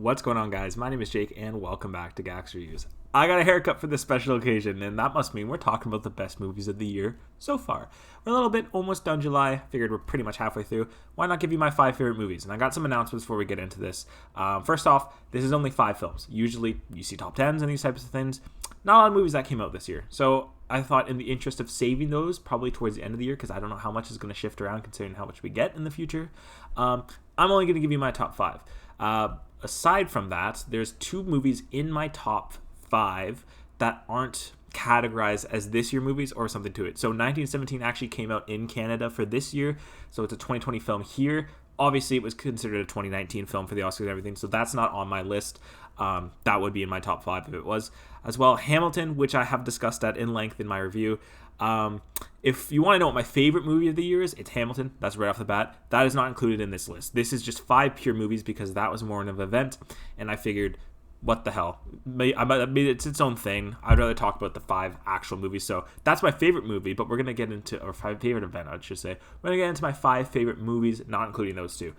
What's going on, guys? My name is Jake, and welcome back to Gax Reviews. I got a haircut for this special occasion, and that must mean we're talking about the best movies of the year so far. We're a little bit almost done July. Figured we're pretty much halfway through. Why not give you my 5 favorite movies? And I got some announcements before we get into this. First off, this is only 5 films. Usually, you see top 10s and these types of things. Not a lot of movies that came out this year. So I thought, in the interest of saving those, probably towards the end of the year, because I don't know how much is going to shift around considering how much we get in the future. I'm only going to give you my top 5. Aside from that, there's 2 movies in my top 5 that aren't categorized as this year movies or something to it. So 1917 actually came out in Canada for this year, so it's a 2020 film here. Obviously, it was considered a 2019 film for the Oscars and everything, so that's not on my list. That would be in my top 5 if it was. As well, Hamilton, which I have discussed at in length in my review. If you want to know what my favorite movie of the year is, it's Hamilton. That's right off the bat. That is not included in this list. This is just 5 pure movies because that was more of an event, and I figured, what the hell? It's its own thing. I'd rather talk about the 5 actual movies. So that's my favorite movie, but we're going to get into, or 5 favorite event, I should say. We're going to get into my 5 favorite movies, not including those 2.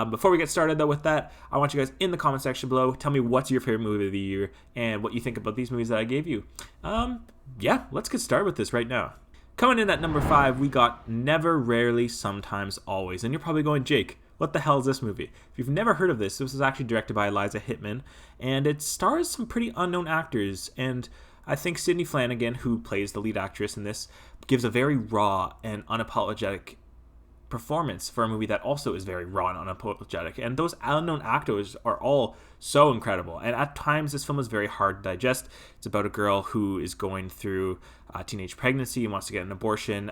Before we get started, though, with that, I want you guys in the comment section below, tell me what's your favorite movie of the year and what you think about these movies that I gave you. Yeah, let's get started with this right now. Coming in at number 5, we got Never, Rarely, Sometimes, Always. And you're probably going, Jake, what the hell is this movie? If you've never heard of this was actually directed by Eliza Hittman, and it stars some pretty unknown actors. And I think Sydney Flanagan, who plays the lead actress in this, gives a very raw and unapologetic performance for a movie that also is very raw and unapologetic. And those unknown actors are all so incredible. And at times, this film is very hard to digest. It's about a girl who is going through teenage pregnancy and wants to get an abortion,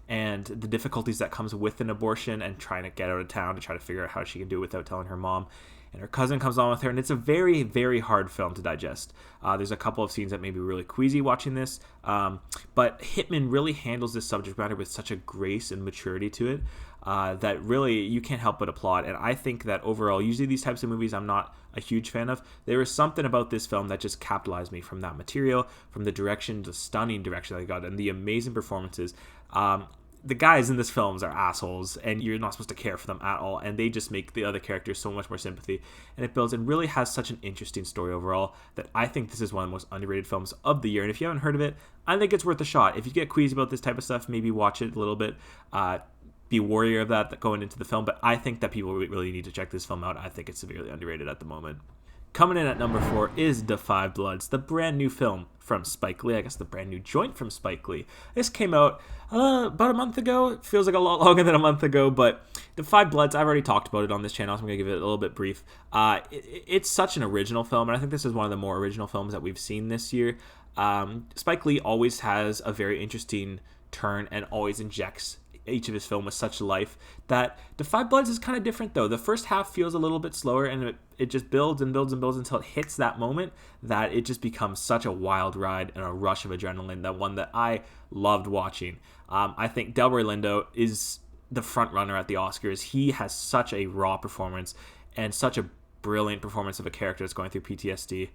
and the difficulties that comes with an abortion and trying to get out of town to try to figure out how she can do it without telling her mom. And her cousin comes on with her, and it's a very, very hard film to digest. There's a couple of scenes that made me really queasy watching this, but Hittman really handles this subject matter with such a grace and maturity to it that really you can't help but applaud. And I think that overall, usually these types of movies I'm not a huge fan of. There is something about this film that just capitalized me, from that material, from the direction, the stunning direction that they got, and the amazing performances. The guys in this films are assholes, and you're not supposed to care for them at all, and they just make the other characters so much more sympathy, and it builds and really has such an interesting story overall that I think this is one of the most underrated films of the year. And if you haven't heard of it, I think it's worth a shot. If you get queasy about this type of stuff, maybe watch it a little bit. Be wary of that going into the film, but I think that people really need to check this film out. I think it's severely underrated at the moment. Coming in at number 4 is Da 5 Bloods, the brand new film from Spike Lee. I guess the brand new joint from Spike Lee. This came out about a month ago. It feels like a lot longer than a month ago, but Da 5 Bloods, I've already talked about it on this channel, so I'm going to give it a little bit brief. It's such an original film, and I think this is one of the more original films that we've seen this year. Spike Lee always has a very interesting turn and always injects each of his film with such life that Da 5 Bloods is kind of different, though. The first half feels a little bit slower, and it just builds and builds and builds until it hits that moment that it just becomes such a wild ride and a rush of adrenaline, that one that I loved watching. I think Delroy Lindo is the front runner at the Oscars. He has such a raw performance and such a brilliant performance of a character that's going through PTSD.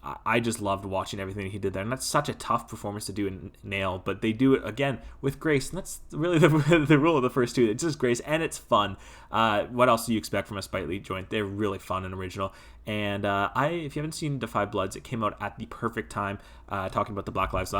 I just loved watching everything he did there, and that's such a tough performance to do and nail, but they do it again with grace, and that's really the rule of the first 2. It's just grace, and it's fun. What else do you expect from a Spike Lee joint? They're really fun and original, and if you haven't seen Da 5 Bloods, it came out at the perfect time, talking about the Black Lives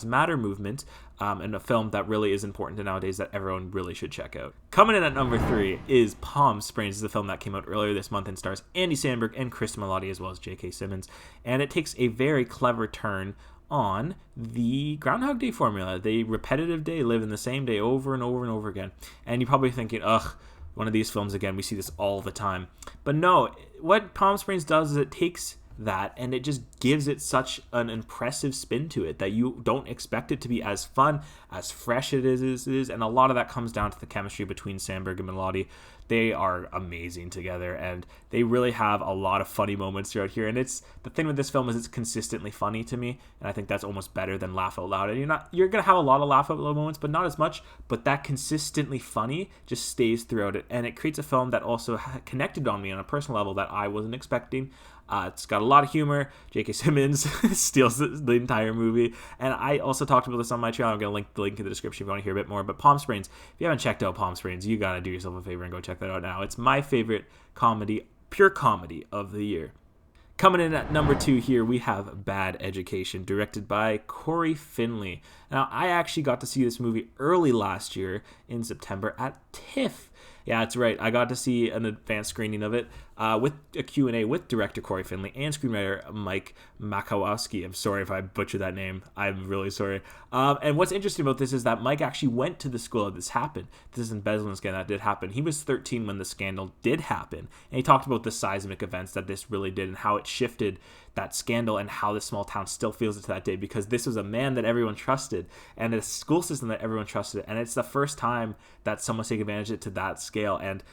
Matter movement, and a film that really is important to nowadays that everyone really should check out. Coming in at number 3 is Palm Springs. This is a film that came out earlier this month and stars Andy Samberg and Chris Melotti as well as J.K. Simmons, and it takes a very clever turn on the Groundhog Day formula, the repetitive day, living the same day over and over and over again. And you're probably thinking, ugh, one of these films again, we see this all the time. But no, what Palm Springs does is it takes that and it just gives it such an impressive spin to it that you don't expect it to be as fun, as fresh it is, and a lot of that comes down to the chemistry between Samberg and Melotti. They are amazing together, and they really have a lot of funny moments throughout here. And it's the thing with this film is it's consistently funny to me, and I think that's almost better than laugh out loud. And you're gonna have a lot of laugh out loud moments, but not as much. But that consistently funny just stays throughout it, and it creates a film that also connected on me on a personal level that I wasn't expecting. It's got a lot of humor. J.K. Simmons steals the entire movie. And I also talked about this on my channel. I'm going to link the link in the description if you want to hear a bit more. But Palm Springs, if you haven't checked out Palm Springs, you got to do yourself a favor and go check that out now. It's my favorite comedy pure comedy of the year. Coming in at number 2 here, we have Bad Education, directed by Corey Finley. Now, I actually got to see this movie early last year in September at TIFF. Yeah, that's right. I got to see an advanced screening of it with a Q&A with director Corey Finley and screenwriter Mike Makowski. I'm sorry if I butchered that name. I'm really sorry. And what's interesting about this is that Mike actually went to the school that this happened. This is embezzlement scandal that did happen. He was 13 when the scandal did happen. And he talked about the seismic events that this really did and how it shifted that scandal and how the small town still feels it to that day, because this was a man that everyone trusted and a school system that everyone trusted. And it's the first time that someone's taken advantage of it to that scale. And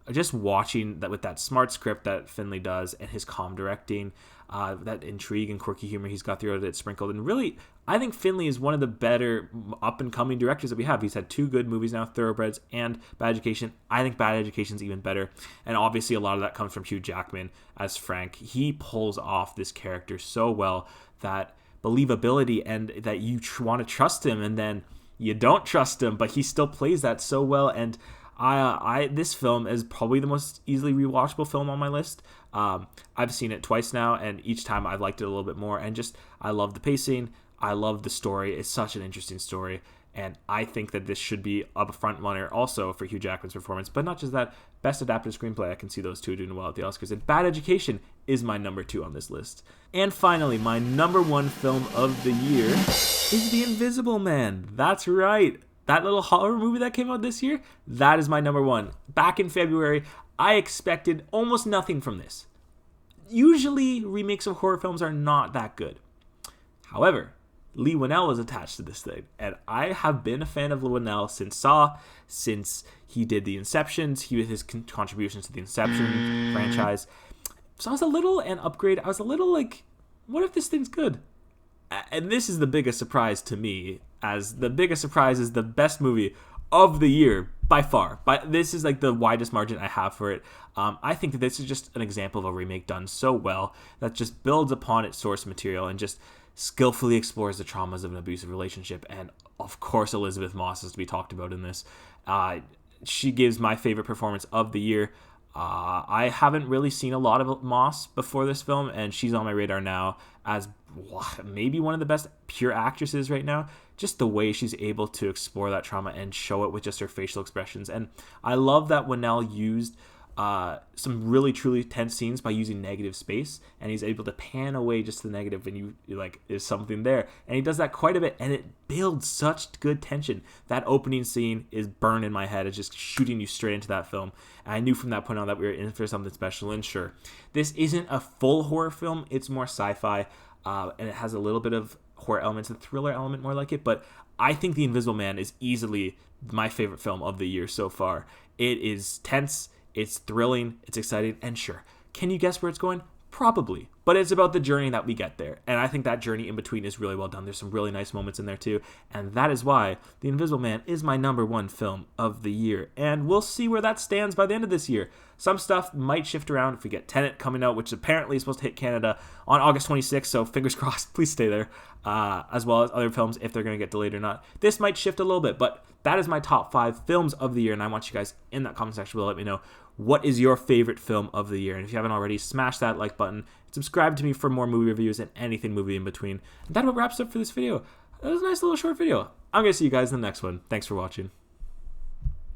just watching that with that smart script that Finley does and his calm directing, that intrigue and quirky humor he's got throughout it sprinkled. And really, I think Finley is one of the better up-and-coming directors that we have. He's had 2 good movies now, Thoroughbreds and Bad Education. I think Bad Education's even better. And obviously, a lot of that comes from Hugh Jackman as Frank. He pulls off this character so well, that believability, and that you want to trust him, and then you don't trust him, but he still plays that so well. And this film is probably the most easily rewatchable film on my list. I've seen it twice now, and each time I've liked it a little bit more. And just, I love the pacing. I love the story. It's such an interesting story. And I think that this should be a front runner also for Hugh Jackman's performance. But not just that, best adapted screenplay, I can see those two doing well at the Oscars. And Bad Education is my number 2 on this list. And finally, my number 1 film of the year is The Invisible Man. That's right. That little horror movie that came out this year, that is my number 1. Back in February, I expected almost nothing from this. Usually, remakes of horror films are not that good. However, Leigh Whannell was attached to this thing, and I have been a fan of Leigh Whannell since Saw, since he did the Inceptions, his contributions to the Inception franchise. So I was a little like, what if this thing's good? And this is the biggest surprise to me, as the biggest surprise is the best movie of the year by far. But this is like the widest margin I have for it. I think that this is just an example of a remake done so well that just builds upon its source material and just skillfully explores the traumas of an abusive relationship. And of course, Elizabeth Moss is to be talked about in this. She gives my favorite performance of the year. I haven't really seen a lot of Moss before this film, and she's on my radar now as maybe one of the best pure actresses right now. Just the way she's able to explore that trauma and show it with just her facial expressions. And I love that Whannell used some really truly tense scenes by using negative space, and he's able to pan away just the negative when you like there's something there, and he does that quite a bit, and it builds such good tension. That opening scene is burned in my head. It's just shooting you straight into that film, and I knew from that point on that we were in for something special. And sure, this isn't a full horror film, it's more sci-fi, and it has a little bit of horror elements and thriller element more like it, but I think The Invisible Man is easily my favorite film of the year so far. It is tense, it's thrilling, it's exciting, and sure, can you guess where it's going? Probably. But it's about the journey that we get there. And I think that journey in between is really well done. There's some really nice moments in there too. And that is why The Invisible Man is my number 1 film of the year. And we'll see where that stands by the end of this year. Some stuff might shift around if we get Tenet coming out, which apparently is supposed to hit Canada on August 26th. So fingers crossed, please stay there. As well as other films if they're going to get delayed or not. This might shift a little bit, but that is my top 5 films of the year. And I want you guys in that comment section below let me know what is your favorite film of the year. And if you haven't already, smash that like button. Subscribe to me for more movie reviews and anything movie in between. And that about wraps up for this video. That was a nice little short video. I'm going to see you guys in the next one. Thanks for watching.